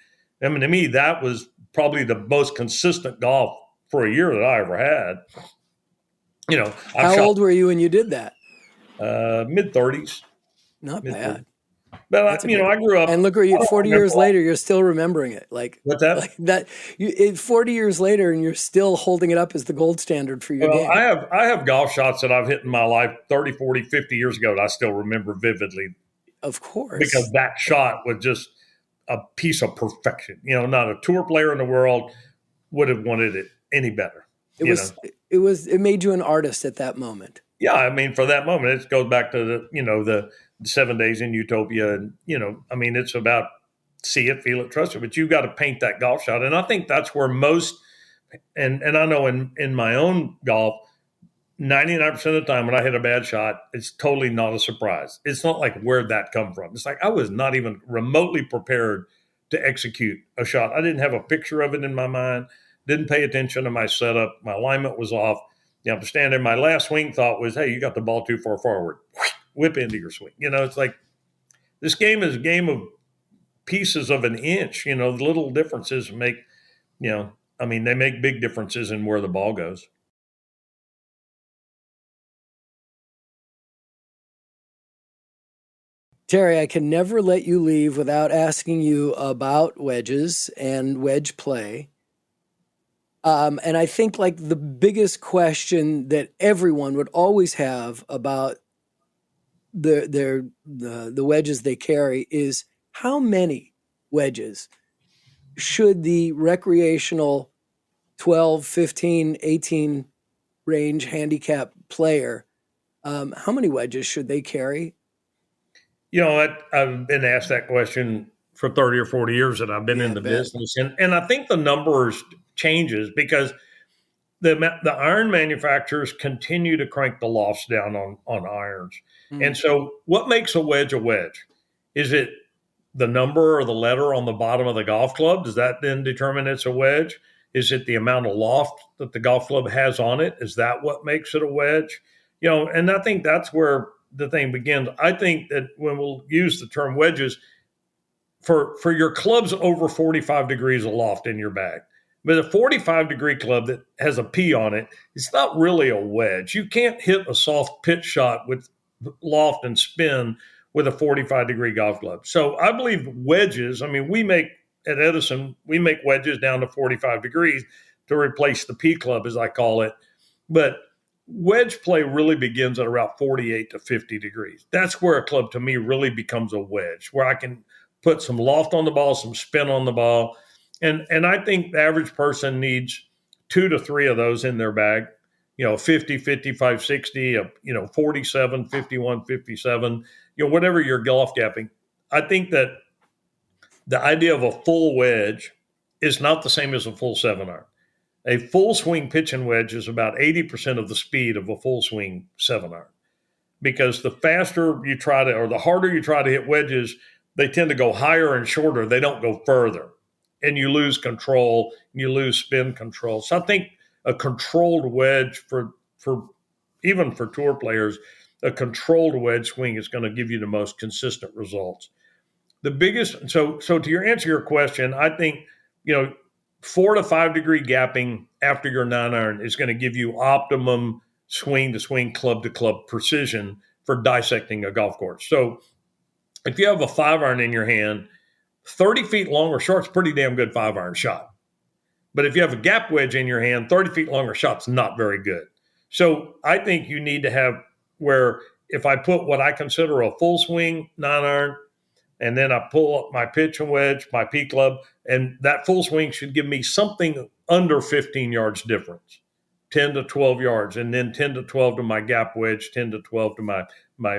To me, that was probably the most consistent golf for a year that I ever had. How old were you when you did that? Mid-30s. Not bad. But I grew up, and look where you. 40 years later, you're still remembering it. Like what's that? Like that. 40 years later, and you're still holding it up as the gold standard for your game. I have golf shots that I've hit in my life 30, 40, 50 years ago that I still remember vividly. Of course, because that shot was just a piece of perfection. Not a tour player in the world would have wanted it any better. It made you an artist at that moment. Yeah, for that moment, it goes back to the 7 days in Utopia. And, it's about see it, feel it, trust it. But you've got to paint that golf shot. And I think that's where most and I know in my own golf, 99% of the time when I hit a bad shot, it's totally not a surprise. It's not like where'd that come from? It's like I was not even remotely prepared to execute a shot. I didn't have a picture of it in my mind, didn't pay attention to my setup. My alignment was off. I'm standing. My last swing thought was, hey, you got the ball too far forward. Whip into your swing. It's like this game is a game of pieces of an inch. The little differences make, they make big differences in where the ball goes. Terry, I can never let you leave without asking you about wedges and wedge play. And I think like the biggest question that everyone would always have about the wedges they carry is how many wedges should the recreational 12, 15, 18 range handicap player, how many wedges should they carry? I've been asked that question for 30 or 40 years that I've been in the business. And I think the numbers changes because the iron manufacturers continue to crank the lofts down on irons. Mm. And so what makes a wedge a wedge? Is it the number or the letter on the bottom of the golf club? Does that then determine it's a wedge? Is it the amount of loft that the golf club has on it? Is that what makes it a wedge? And I think that's where the thing begins. I think that when we'll use the term wedges, for your clubs over 45 degrees of loft in your bag, but a 45-degree club that has a P on it, it's not really a wedge. You can't hit a soft pitch shot with loft and spin with a 45-degree golf club. So I believe wedges, we make at Edison, we make wedges down to 45 degrees to replace the P club, as I call it. But wedge play really begins at around 48 to 50 degrees. That's where a club to me really becomes a wedge, where I can put some loft on the ball, some spin on the ball. And I think the average person needs 2 to 3 of those in their bag, 50, 55, 60, 47, 51, 57, whatever you're golf gapping. I think that the idea of a full wedge is not the same as a full 7-iron. A full swing pitching wedge is about 80% of the speed of a full swing 7-iron, because the faster you try to, or the harder you try to hit wedges, they tend to go higher and shorter. They don't go further, and you lose control, you lose spin control. So I think a controlled wedge for even for tour players, a controlled wedge swing is going to give you the most consistent results. The biggest, so to answer your question, I think, 4 to 5 degree gapping after your 9-iron is going to give you optimum swing to swing, club to club precision for dissecting a golf course. So if you have a 5-iron in your hand, 30 feet long or short's pretty damn good 5-iron shot. But if you have a gap wedge in your hand, 30 feet long or shot's not very good. So I think you need to have where if I put what I consider a full swing 9-iron, and then I pull up my pitch and wedge, my P club, and that full swing should give me something under 15 yards difference, 10 to 12 yards, and then 10 to 12 to my gap wedge, 10 to 12 to my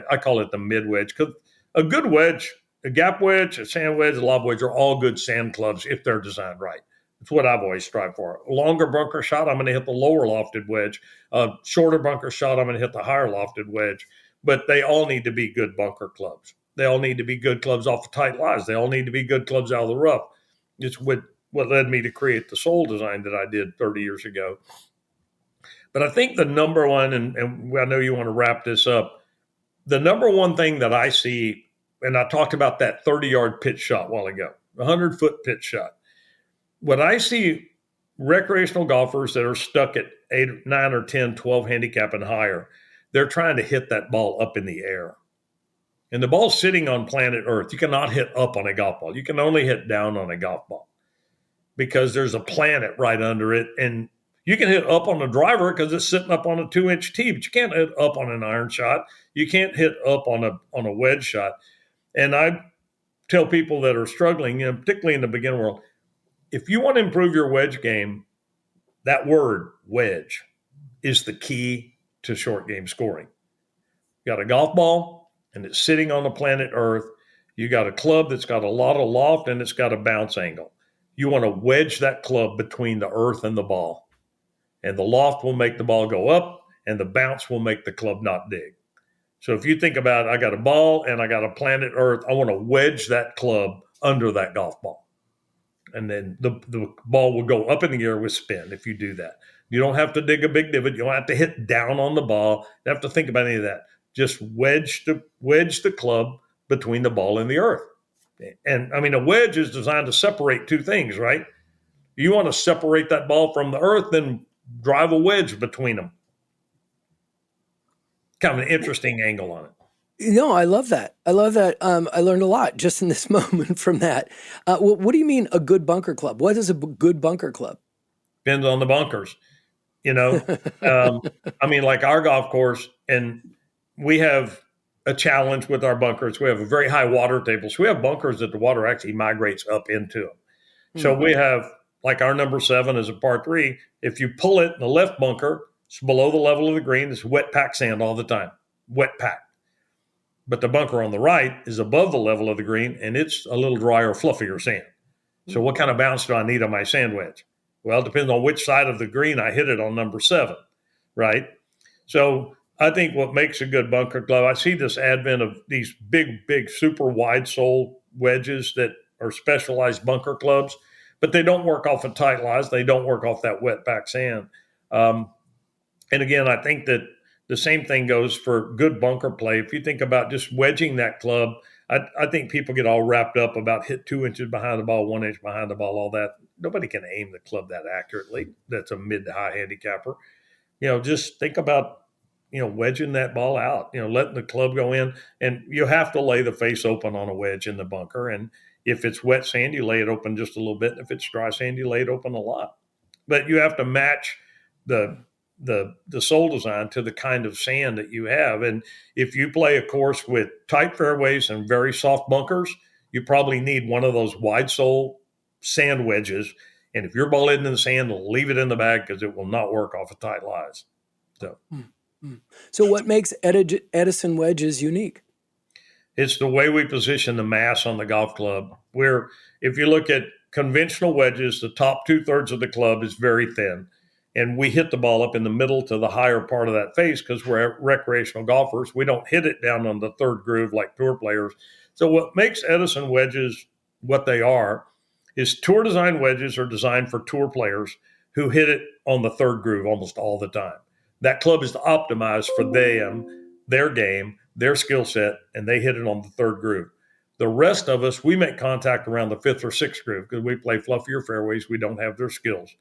I call it the mid wedge. Because a good wedge, a gap wedge, a sand wedge, a lob wedge are all good sand clubs if they're designed right. That's what I've always strived for. A longer bunker shot, I'm going to hit the lower lofted wedge. A shorter bunker shot, I'm going to hit the higher lofted wedge. But they all need to be good bunker clubs. They all need to be good clubs off the tight lies. They all need to be good clubs out of the rough. It's what led me to create the Soul design that I did 30 years ago. But I think the number one, and I know you want to wrap this up, the number one thing that I see, and I talked about that 30-yard pitch shot a while ago, 100-foot pitch shot. What I see recreational golfers that are stuck at 8, 9, or 10, 12 handicap and higher, they're trying to hit that ball up in the air. And the ball's sitting on planet Earth. You cannot hit up on a golf ball. You can only hit down on a golf ball because there's a planet right under it. And you can hit up on a driver because it's sitting up on a 2-inch tee, but you can't hit up on an iron shot. You can't hit up on a wedge shot. And I tell people that are struggling, particularly in the beginner world, if you want to improve your wedge game, that word wedge is the key to short game scoring. You got a golf ball, and it's sitting on the planet Earth. You got a club that's got a lot of loft and it's got a bounce angle. you want to wedge that club between the earth and the ball. And the loft will make the ball go up, and the bounce will make the club not dig. So if you think about, I got a ball and I got a planet Earth, I want to wedge that club under that golf ball. And then the ball will go up in the air with spin if you do that. You don't have to dig a big divot. You don't have to hit down on the ball. You don't have to think about any of that. Just wedge the club between the ball and the earth. And I mean, a wedge is designed to separate two things, right? You want to separate that ball from the earth, then drive a wedge between them. Kind of an interesting angle on it. No, I love that. I learned a lot just in this moment from that. What do you mean a good bunker club? What is a good bunker club? Depends on the bunkers. I mean, like our golf course, and we have a challenge with our bunkers. We have a very high water table. So we have bunkers that the water actually migrates up into them. So we have, like our number 7 is a par 3. If you pull it in the left bunker, it's below the level of the green. It's wet pack sand all the time, wet pack. But the bunker on the right is above the level of the green, and it's a little drier, fluffier sand. So what kind of bounce do I need on my sand wedge? Well, it depends on which side of the green I hit it on number 7, right? So I think what makes a good bunker club, I see this advent of these big, super wide sole wedges that are specialized bunker clubs, but they don't work off of tight lies. They don't work off that wet back sand. And again, I think that the same thing goes for good bunker play. If you think about just wedging that club, I think people get all wrapped up about hit 2 inches behind the ball, 1 inch behind the ball, all that. Nobody can aim the club that accurately. That's a mid to high handicapper. Just think about, wedging that ball out, letting the club go in. And you have to lay the face open on a wedge in the bunker. And if it's wet sand, you lay it open just a little bit. If it's dry sand, you lay it open a lot. But you have to match the sole design to the kind of sand that you have. And if you play a course with tight fairways and very soft bunkers, you probably need one of those wide sole sand wedges. And if your ball isn't in the sand, leave it in the bag because it will not work off of tight lies. So what makes Edison wedges unique? It's the way we position the mass on the golf club, where if you look at conventional wedges, the top 2/3 of the club is very thin. And we hit the ball up in the middle to the higher part of that face because we're recreational golfers. We don't hit it down on the third groove like tour players. So what makes Edison wedges what they are is tour design wedges are designed for tour players who hit it on the third groove almost all the time. That club is optimized for them, their game, their skill set, and they hit it on the third groove. The rest of us, we make contact around the 5th or 6th groove because we play fluffier fairways. We don't have their skills.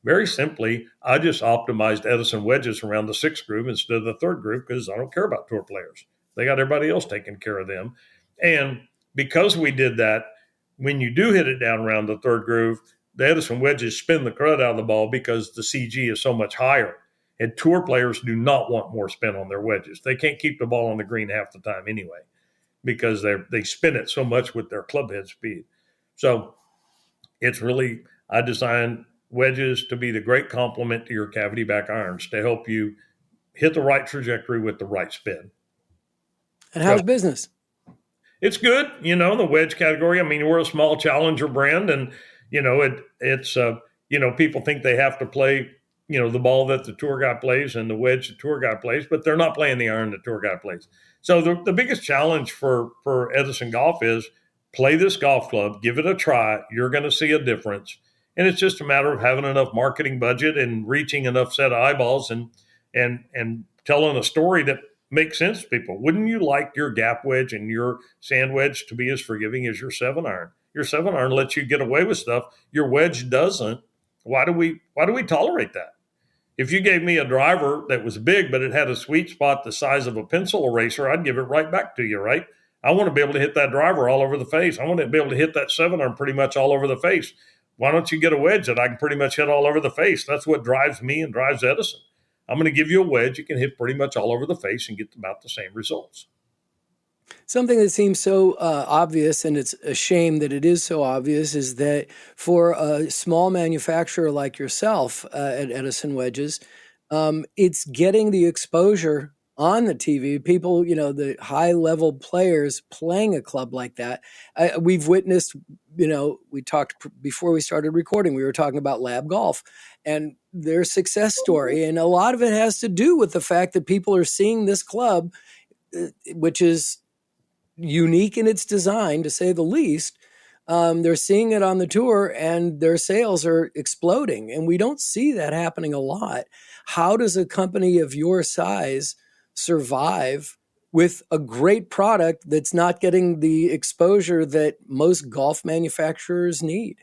Very simply, I just optimized Edison wedges around the 6th groove instead of the third groove because I don't care about tour players. They got everybody else taking care of them. And because we did that, when you do hit it down around the third groove, the Edison wedges spin the crud out of the ball because the CG is so much higher. And tour players do not want more spin on their wedges. They can't keep the ball on the green half the time anyway because they spin it so much with their club head speed. So it's really, I designed wedges to be the great complement to your cavity back irons to help you hit the right trajectory with the right spin. And how's business? It's good, the wedge category. I mean, we're a small challenger brand, and it's people think they have to play, the ball that the tour guy plays and the wedge the tour guy plays, but they're not playing the iron the tour guy plays. So the biggest challenge for Edison Golf is play this golf club, give it a try. You're going to see a difference. And it's just a matter of having enough marketing budget and reaching enough set of eyeballs and telling a story that makes sense to people. Wouldn't you like your gap wedge and your sand wedge to be as forgiving as your 7-iron? Your 7-iron lets you get away with stuff. Your wedge doesn't. Why do we tolerate that? If you gave me a driver that was big, but it had a sweet spot the size of a pencil eraser, I'd give it right back to you, right? I want to be able to hit that driver all over the face. I want to be able to hit that 7-iron pretty much all over the face. Why don't you get a wedge that I can pretty much hit all over the face? That's what drives me and drives Edison. I'm going to give you a wedge you can hit pretty much all over the face and get about the same results. Something that seems so obvious, and it's a shame that it is so obvious, is that for a small manufacturer like yourself at Edison Wedges, it's getting the exposure on the TV, people, the high level players playing a club like that. We've witnessed, we talked before we started recording, we were talking about Lab Golf and their success story. And a lot of it has to do with the fact that people are seeing this club, which is unique in its design, to say the least. They're seeing it on the tour and their sales are exploding. And we don't see that happening a lot. How does a company of your size survive with a great product that's not getting the exposure that most golf manufacturers need?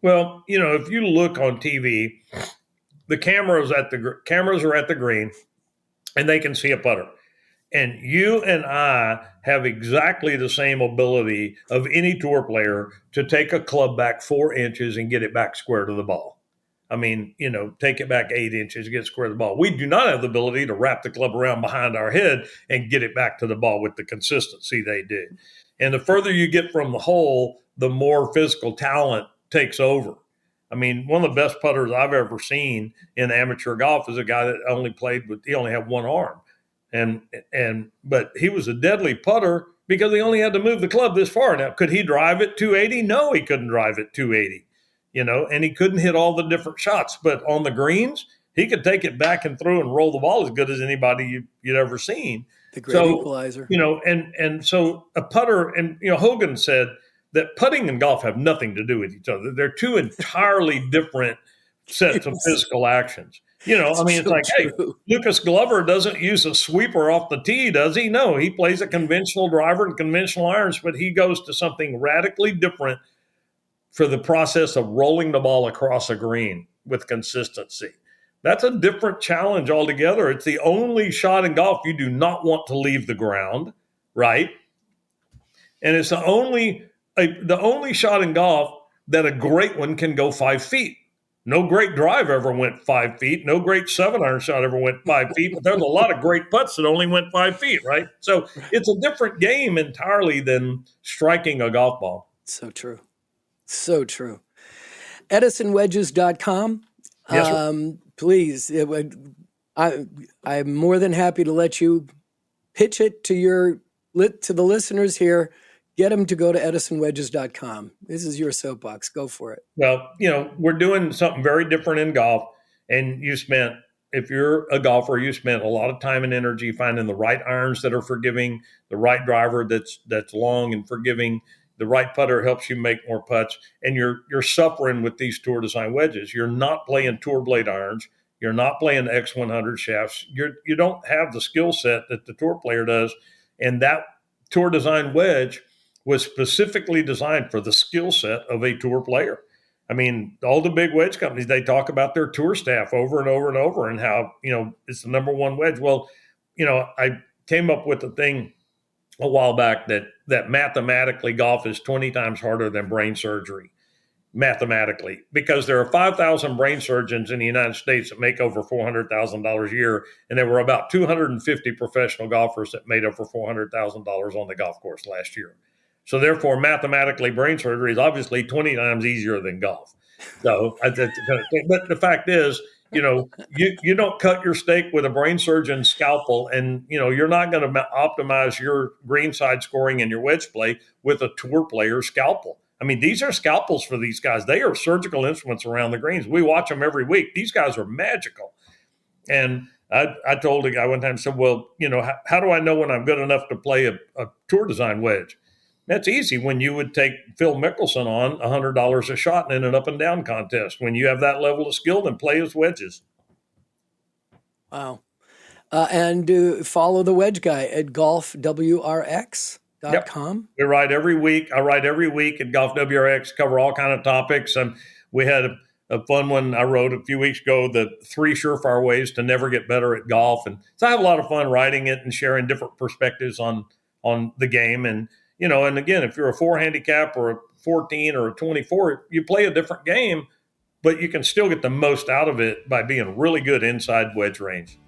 Well, if you look on TV, the cameras are at the green and they can see a putter. And you and I have exactly the same ability of any tour player to take a club back 4 inches and get it back square to the ball. I mean, take it back 8 inches, get square to the ball. We do not have the ability to wrap the club around behind our head and get it back to the ball with the consistency they do. And the further you get from the hole, the more physical talent takes over. I mean, one of the best putters I've ever seen in amateur golf is a guy that he only had one arm. But he was a deadly putter because he only had to move the club this far. Now, could he drive it 280? No, he couldn't drive it 280. And he couldn't hit all the different shots. But on the greens, he could take it back and through and roll the ball as good as anybody you'd ever seen. The great equalizer. And so a putter, and Hogan said that putting and golf have nothing to do with each other. They're two entirely different sets of physical actions. It's like, hey, Lucas Glover doesn't use a sweeper off the tee, does he? No, he plays a conventional driver and conventional irons, but he goes to something radically different for the process of rolling the ball across a green with consistency. That's a different challenge altogether. It's the only shot in golf you do not want to leave the ground, right? And it's the only shot in golf that a great one can go 5 feet. No great drive ever went 5 feet. No great 7-iron shot ever went 5 feet. But there's a lot of great putts that only went 5 feet, right? So it's a different game entirely than striking a golf ball. So true. So true. EdisonWedges.com. Yes, please, I'm more than happy to let you pitch it to the listeners here. Get them to go to EdisonWedges.com. This is your soapbox. Go for it. Well, we're doing something very different in golf. And if you're a golfer, you spent a lot of time and energy finding the right irons that are forgiving, the right driver that's long and forgiving. The right putter helps you make more putts, and you're suffering with these tour design wedges. You're not playing tour blade irons. You're not playing X100 shafts. You don't have the skill set that the tour player does, and that tour design wedge was specifically designed for the skill set of a tour player. I mean, all the big wedge companies, they talk about their tour staff over and over and over and how, it's the number one wedge. Well, I came up with a thing a while back that mathematically golf is 20 times harder than brain surgery, mathematically, because there are 5,000 brain surgeons in the United States that make over $400,000 a year, and there were about 250 professional golfers that made over $400,000 on the golf course last year. So therefore, mathematically, brain surgery is obviously 20 times easier than golf. So, but the fact is, you don't cut your steak with a brain surgeon's scalpel, and you're not going to optimize your greenside scoring and your wedge play with a tour player's scalpel. I mean, these are scalpels for these guys. They are surgical instruments around the greens. We watch them every week. These guys are magical. And I told a guy one time, said, well, how do I know when I'm good enough to play a tour design wedge? That's easy when you would take Phil Mickelson on $100 a shot in an up and down contest. When you have that level of skill, then play his wedges. Wow. And follow the wedge guy at golfwrx.com. Yep. We write every week. I write every week at Golf WRX, cover all kind of topics. And we had a fun one I wrote a few weeks ago, the 3 surefire ways to never get better at golf. And so I have a lot of fun writing it and sharing different perspectives on the game. And and again, if you're a 4 handicap or a 14 or a 24, you play a different game, but you can still get the most out of it by being really good inside wedge range.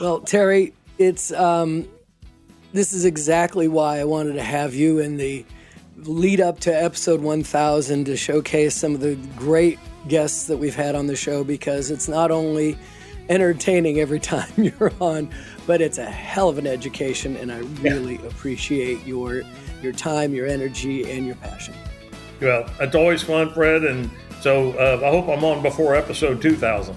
Well, Terry, it's this is exactly why I wanted to have you in the lead up to episode 1000 to showcase some of the great guests that we've had on the show, because it's not only entertaining every time you're on, but it's a hell of an education, and I really appreciate your time, your energy, and your passion. Well, it's always fun, Fred, and so I hope I'm on before episode 2000.